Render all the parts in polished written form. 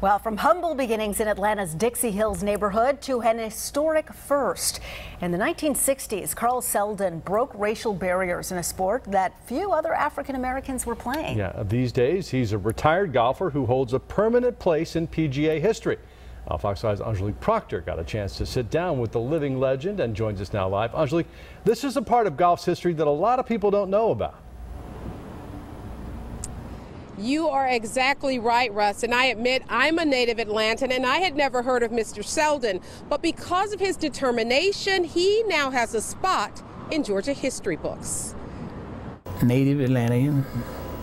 Well, from humble beginnings in Atlanta's Dixie Hills neighborhood to an historic first. In the 1960s, Carl Seldon broke racial barriers in a sport that few other African Americans were playing. Yeah, these days he's a retired golfer who holds a permanent place in PGA history. Fox 5's Angelique Proctor got a chance to sit down with the living legend and joins us now live. Angelique, this is a part of golf's history that a lot of people don't know about. You are exactly right, Russ, and I admit I'm a native Atlantan and I had never heard of Mr. Seldon, but because of his determination, he now has a spot in Georgia history books. Native Atlantean.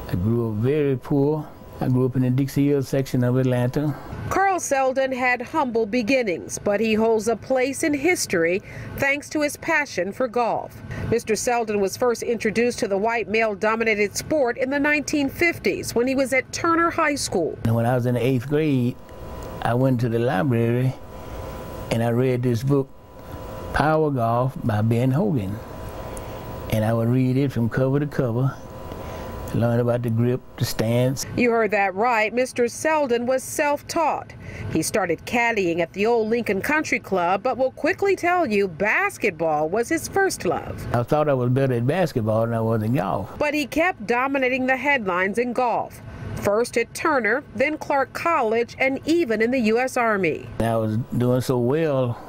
I grew up very poor. I grew up in the Dixie Hills section of Atlanta. Carl Seldon had humble beginnings, but he holds a place in history thanks to his passion for golf. Mr. Seldon was first introduced to the white male-dominated sport in the 1950s when he was at Turner High School. And when I was in the 8th grade, I went to the library and I read this book, Power Golf by Ben Hogan. And I would read it from cover to cover. Learn about the grip, the stance. You heard that right. Mr. Seldon was self-taught. He started caddying at the old Lincoln Country Club, but will quickly tell you basketball was his first love. I thought I was better at basketball than I was in golf. But he kept dominating the headlines in golf. First at Turner, then Clark College, and even in the U.S. Army. I was doing so well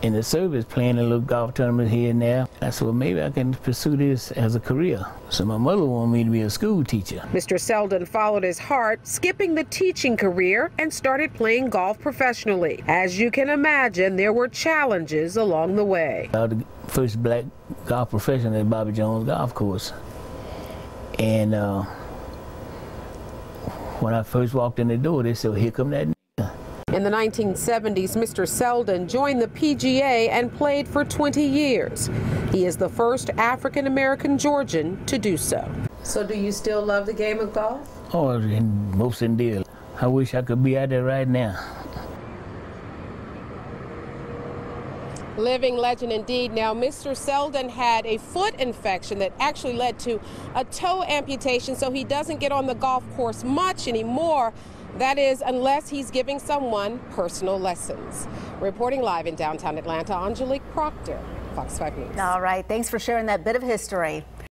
in the service, playing a little golf tournament here and there. I said, well, maybe I can pursue this as a career. So my mother wanted me to be a school teacher. Mr. Seldon followed his heart, skipping the teaching career and started playing golf professionally. As you can imagine, there were challenges along the way. I was the first black golf professional at Bobby Jones Golf Course. And when I first walked in the door, they said, well, here come that. In the 1970s, Mr. Seldon joined the PGA and played for 20 years. He is the first African-American Georgian to do so. So do you still love the game of golf? Oh, most indeed. I wish I could be out there right now. Living legend indeed. Now, Mr. Seldon had a foot infection that actually led to a toe amputation, so he doesn't get on the golf course much anymore. That is, unless he's giving someone personal lessons. Reporting live in downtown Atlanta, Angelique Proctor, Fox 5 News. All right, thanks for sharing that bit of history.